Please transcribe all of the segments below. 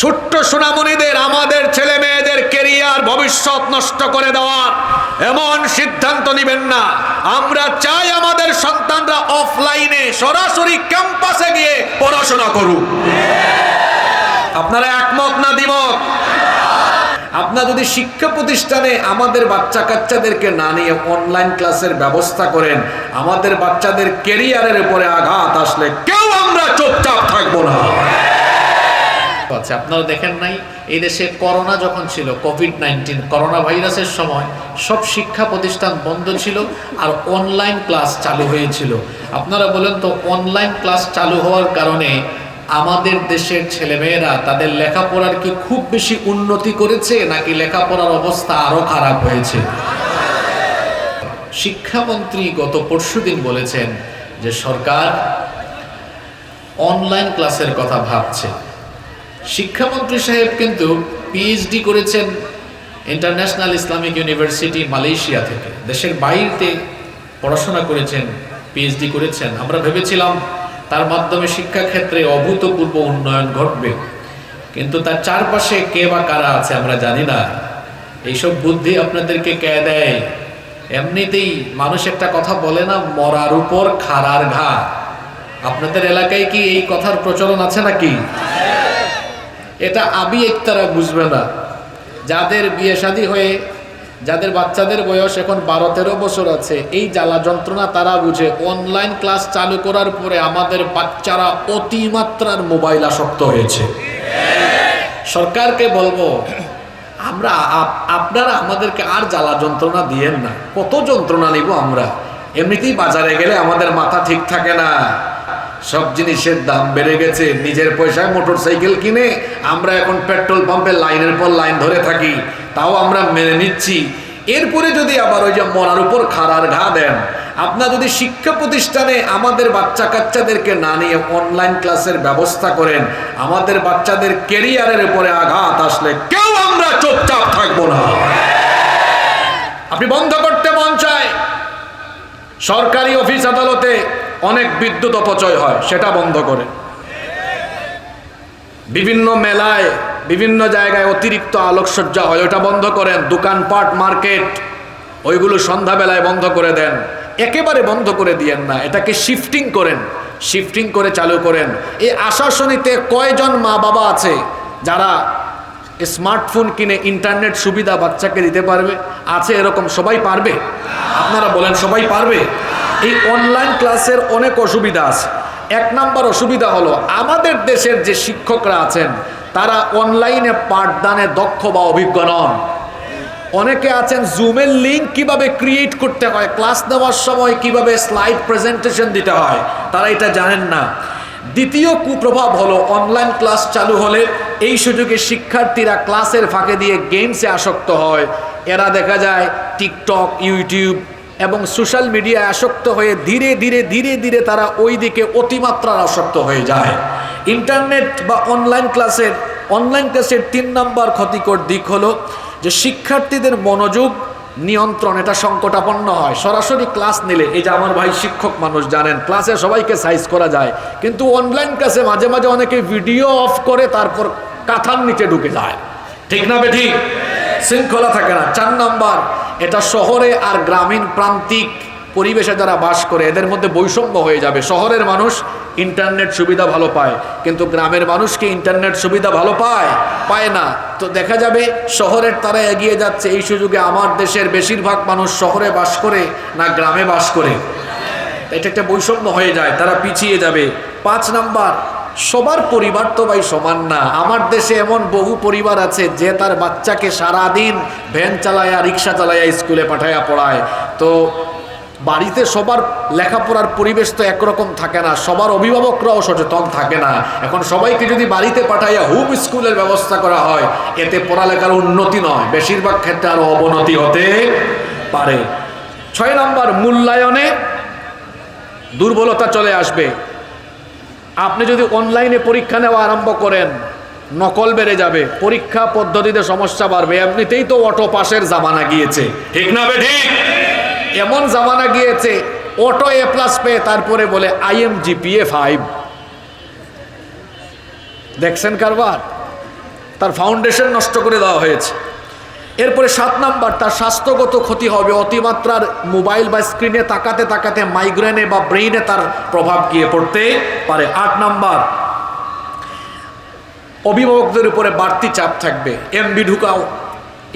ছোট্ট সোনামণিদের, আমাদের ছেলে মেয়েদের ক্যারিয়ার ভবিষ্যৎ নষ্ট করে দেওয়ার এমন সিদ্ধান্ত নেবেন না। আমরা চাই আমাদের সন্তানরা অফলাইনে সরাসরি ক্যাম্পাসে গিয়ে পড়াশোনা করুক। আপনারা একমত না দ্বিমত? আপনারা যদি শিক্ষা প্রতিষ্ঠানে আমাদের বাচ্চা কাচ্চাদেরকে না নিয়ে অনলাইন ক্লাসের ব্যবস্থা করেন, আমাদের বাচ্চাদের ক্যারিয়ারের উপরে আঘাত আসলে কেউ আমরা চুপচাপ থাকবো না। আপনারা দেখেন নাই, এই দেশে করোনা যখন ছিল, কোভিড-19 করোনা ভাইরাসের সময় সব শিক্ষা প্রতিষ্ঠান বন্ধ ছিল আর অনলাইন ক্লাস চালু হয়েছিল। আপনারা বলেন তো, অনলাইন ক্লাস চালু হওয়ার কারণে আমাদের দেশের ছেলেমেয়েরা তাদের লেখাপড়ার কি খুব বেশি উন্নতি করেছে, নাকি লেখাপড়ার অবস্থা আরো খারাপ হয়েছে? শিক্ষামন্ত্রী গত পরশুদিন বলেছেন যে সরকার অনলাইন ক্লাসের কথা ভাবছে। শিক্ষামন্ত্রী সাহেব কিন্তু পিএইচডি করেছেন ইন্টারন্যাশনাল ইসলামিক ইউনিভার্সিটি মালয়েশিয়া থেকে, দেশের বাইরে পড়াশোনা করেছেন, পিএইচডি করেছেন। আমরা ভেবেছিলাম তার মাধ্যমে শিক্ষাক্ষেত্রে অভূতপূর্ব উন্নয়ন ঘটবে, কিন্তু তার চারপাশে কে বা কারা আছে আমরা জানি না। এইসব বুদ্ধি আপনাদেরকে কে দেয়? এমনিতেই মানুষ একটা কথা বলে না, মরার উপর খাড়ার ঘা। আপনাদের এলাকায় কি এই কথার প্রচলন আছে নাকি? এটা আবি একতারা বুঝবে না। যাদের বিয়ে শাদী হয়ে, যাদের বাচ্চাদের বয়স এখন 12-13 বছর আছে, এই জ্বালা যন্ত্রণা তারা বুঝে। অনলাইন ক্লাস চালু করার পরে আমাদের বাচ্চারা অতিমাত্রার মোবাইল আসক্ত হয়েছে। সরকারকে বলবো, আপনারা আমাদেরকে আর জ্বালা যন্ত্রণা দিয়েন না। কত যন্ত্রণা নিব আমরা? এমনিতেই বাজারে গেলে আমাদের মাথা ঠিক থাকে না, সব জিনিসের দাম বেড়ে গেছে। নিজের পয়সায় মোটর সাইকেল কিনে আমরা এখন পেট্রোল পাম্পে লাইনের পর লাইন ধরে থাকি, তাও আমরা মেনে নিচ্ছি। এরপরে যদি আবার ওই যে মরার উপর খাড়ার ঘা দেন, আপনারা যদি শিক্ষা প্রতিষ্ঠানে আমাদের বাচ্চা কাচ্চাদেরকে না নিয়ে অনলাইন ক্লাসের ব্যবস্থা করেন, আমাদের বাচ্চাদের ক্যারিয়ারের উপরে আঘাত আসলে কেউ আমরা চুপচাপ থাকবো না। আপনি বন্ধ করতে মন চায়, সরকারি অফিস আদালতে অনেক বিদ্যুৎ অপচয় হয়, সেটা বন্ধ করেন। বিভিন্ন মেলায়, বিভিন্ন জায়গায় অতিরিক্ত আলোকসজ্জা হয়, ওটা বন্ধ করেন। দোকানপাট, মার্কেট, ওইগুলো সন্ধ্যাবেলায় বন্ধ করে দেন। একেবারে বন্ধ করে দিয়েন না, এটাকে শিফটিং করেন, শিফটিং করে চালু করেন। এই আশাশনীতে কয়জন মা বাবা আছে যারা স্মার্টফোন কিনে ইন্টারনেট সুবিধা বাচ্চাকে দিতে পারবে? আছে এরকম? সবাই পারবে? আপনারা বলেন, সবাই পারবে? এই অনলাইন ক্লাসের অনেক অসুবিধা আছে। এক নাম্বার অসুবিধা হলো, আমাদের দেশের যে শিক্ষকরা আছেন তারা অনলাইনে পাঠদানে দক্ষ বা অভিজ্ঞ নন। অনেকে আছেন জুমের লিঙ্ক কিভাবে ক্রিয়েট করতে হয়, ক্লাস নেওয়ার সময় কিভাবে স্লাইড প্রেজেন্টেশন দিতে হয়, তারা এটা জানেন না। দ্বিতীয় কুপ্রভাব হলো, অনলাইন ক্লাস চালু হলে এই সুযোগে শিক্ষার্থীরা ক্লাসের ফাঁকে দিয়ে গেমসে আসক্ত হয়। এরা দেখা যায় টিকটক, ইউটিউব এবং সোশ্যাল মিডিয়ায় আসক্ত হয়ে ধীরে ধীরে ধীরে ধীরে তারা ওই দিকে অতিমাত্রার আসক্ত হয়ে যায়। ইন্টারনেট বা অনলাইন ক্লাসের 3 নম্বর ক্ষতিকর দিক হলো যে শিক্ষার্থীদের মনোযোগ নিয়ন্ত্রণ, এটা সংকটাপন্ন হয়। সরাসরি ক্লাস নিলে, এই যে আমার ভাই শিক্ষক মানুষ, জানেন ক্লাসে সবাইকে সাইজ করা যায়, কিন্তু অনলাইন ক্লাসে মাঝে মাঝে অনেকে ভিডিও অফ করে তারপর কাঁথার নিচে ঢুকে যায়। ঠিক না বেঠিক? শৃঙ্খলা থাকে না। 4 নম্বর, এটা শহরে আর গ্রামীণ প্রান্তিক পরিবেশে যারা বাস করে এদের মধ্যে বৈষম্য হয়ে যাবে। শহরের মানুষ ইন্টারনেট সুবিধা ভালো পায়, কিন্তু গ্রামের মানুষ কি ইন্টারনেট সুবিধা ভালো পায় না। তো দেখা যাবে শহরের তারা এগিয়ে যাচ্ছে। এই সুযোগে আমার দেশের বেশিরভাগ মানুষ শহরে বাস করে না গ্রামে বাস করে, এটা একটা বৈষম্য হয়ে যায়, তারা পিছিয়ে যাবে। 5 নাম্বার, সবার পরিবার তো ভাই সমান না। আমার দেশে এমন বহু পরিবার আছে যে তার বাচ্চাকে সারাদিন ভ্যান চালায়া, রিক্সা চালায়া স্কুলে পাঠায়া পড়ায়। তো বাড়িতে সবার লেখাপড়ার পরিবেশ তো একরকম থাকে না, সবার অভিভাবকরাও সচেতন থাকে না। এখন সবাইকে যদি বাড়িতে পাঠাইয়া হোম স্কুলের ব্যবস্থা করা হয়, এতে পড়ালেখার উন্নতি নয়, বেশিরভাগ ক্ষেত্রে আরো অবনতি হতে পারে। 6 নম্বর, মূল্যায়নে দুর্বলতা চলে আসবে। আপনি যদি অনলাইনে পরীক্ষা নেওয়া আরম্ভ করেন, নকল বেড়ে যাবে, পরীক্ষা পদ্ধতিতে সমস্যা বাড়বে। এমনিতেই তো অটো পাসের জামানা গিয়েছে, ঠিক না বেঠিক? এমন জামানা গিয়েছে, অটো A+ পেয়ে তারপরে বলে IMGPA 5। দেখছেন কারবার? তার ফাউন্ডেশন নষ্ট করে দেওয়া হয়েছে। এরপরে 7 নাম্বার, তার স্বাস্থ্যগত ক্ষতি হবে, অতিমাত্রার মোবাইল বা স্ক্রিনে তাকাতে তাকাতে মাইগ্রেনে বা ব্রেইনে তার প্রভাব গিয়ে পড়তে পারে। 8 নাম্বার, অভিভাবকদের উপরে বাড়তি চাপ থাকবে, এমবি ঢুকাও,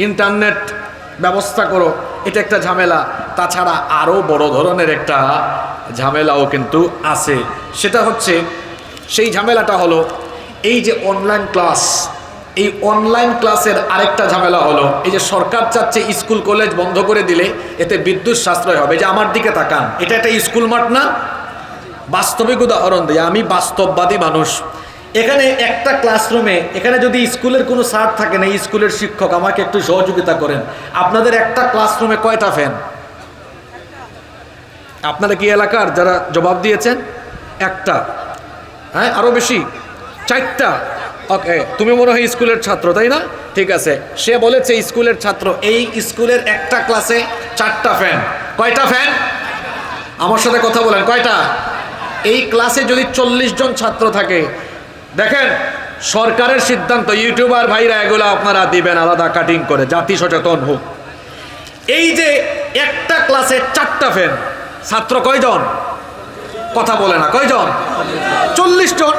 ইন্টারনেট ব্যবস্থা করো, এটা একটা ঝামেলা। তাছাড়া আরও বড় ধরনের একটা ঝামেলাও কিন্তু আছে, সেটা হচ্ছে, সেই ঝামেলাটা হলো এই যে অনলাইন ক্লাস, এই অনলাইন ক্লাসের আরেকটা ঝামেলা হলো এই যে সরকার চাচ্ছে স্কুল কলেজ বন্ধ করে দিলে এতে বিদ্যুৎ সাশ্রয় হবে। যে আমার দিকে তাকান, এটা একটা স্কুল মাঠ না? বাস্তবিক উদাহরণ দিই, আমি বাস্তববাদী মানুষ। এখানে একটা ক্লাসরুমে, এখানে যদি স্কুলের কোনো স্যার থাকে না, স্কুলের শিক্ষক আমাকে একটু সহযোগিতা করেন, আপনাদের একটা ক্লাসরুমে কয়টা ফ্যান? আপনারা কি এলাকার যারা জবাব দিয়েছেন? একটা? হ্যাঁ, আরও বেশি? 4টা? ওকে, তুমি মনে হয় স্কুলের ছাত্র, তাই না? ঠিক আছে, সে বলেছে স্কুলের ছাত্র। এই স্কুলের একটা ক্লাসে 4টা ফ্যান। কয়টা ফ্যান? আমার সাথে কথা বলেন, কয়টা? এই ক্লাসে যদি 40 জন ছাত্র থাকে, দেখেন সরকারের সিদ্ধান্ত, ইউটিউবার ভাইরা এগুলো আপনারা দিবেন আলাদা কাটিং করে, জাতি সচেতন হোক। এই যে একটা ক্লাসে 4টা ফ্যান, ছাত্র কয়জন? কথা বলে না, কয়জন? 40 জন।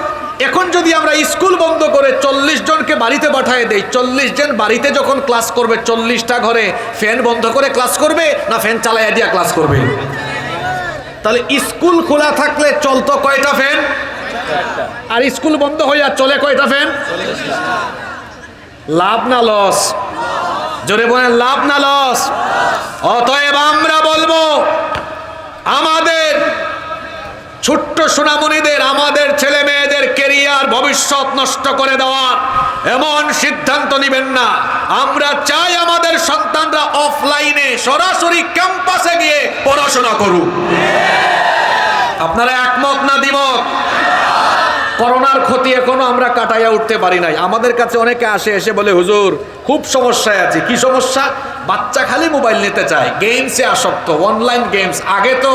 এখন যদি আমরা স্কুল বন্ধ করে 40 জনকে বাড়িতে পাঠিয়ে দেই, 40 জন বাড়িতে যখন ক্লাস করবে, 40টা ঘরে ফ্যান বন্ধ করে ক্লাস করবে না ফ্যান চালাইয়া দিয়া ক্লাস করবে? তাহলে স্কুল খোলা থাকলে চলতো কয়টা ফ্যান? আর স্কুল বন্ধ হইয়া চলে কয়টা ফ্যান? লাভ না লস? জোরে বলেন, লাভ না লস? অতএব আমরা বলবো, আমাদের ছোট্ট সোনামণিদের, আমাদের ছেলে মেয়েদের কেরিয়ার, ভবিষ্যৎ নষ্ট করে দেওয়ার এমন সিদ্ধান্ত নেবেন না। আমরা চাই আমাদের সন্তানরা অফলাইনে, সরাসরি ক্যাম্পাসে গিয়ে পড়াশোনা করুক। আপনারা একমত না দ্বিমত? করোনার ক্ষতি এখনো আমরা কাটাইয়া উঠতে পারি নাই। আমাদের কাছে অনেকে আসে, এসে বলে, হুজুর খুব সমস্যায় আছি। কি সমস্যা? বাচ্চা খালি মোবাইল নিতে চায়, গেমসে আসক্ত, অনলাইন গেমস। আগে তো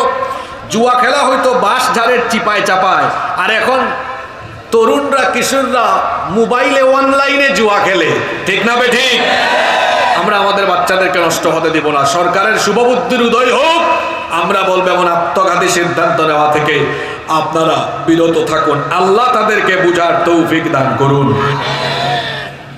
জুয়া খেলা হয়তো বাঁশ ঝাড়ের চিপায় চাপায়, আর এখন তরুণরা, কিশোররা মোবাইলে অনলাইনে জুয়া খেলে। ঠিক না বে ঠিক? আমরা আমাদের বাচ্চাদেরকে নষ্ট হতে দিব না। সরকারের শুভবুদ্ধির উদয় হোক। আমরা বলবো এমন আত্মঘাতী সিদ্ধান্ত নেওয়া থেকে আপনারা বিরত থাকুন। আল্লাহ তাদেরকে বুঝার তৌফিক দান করুন।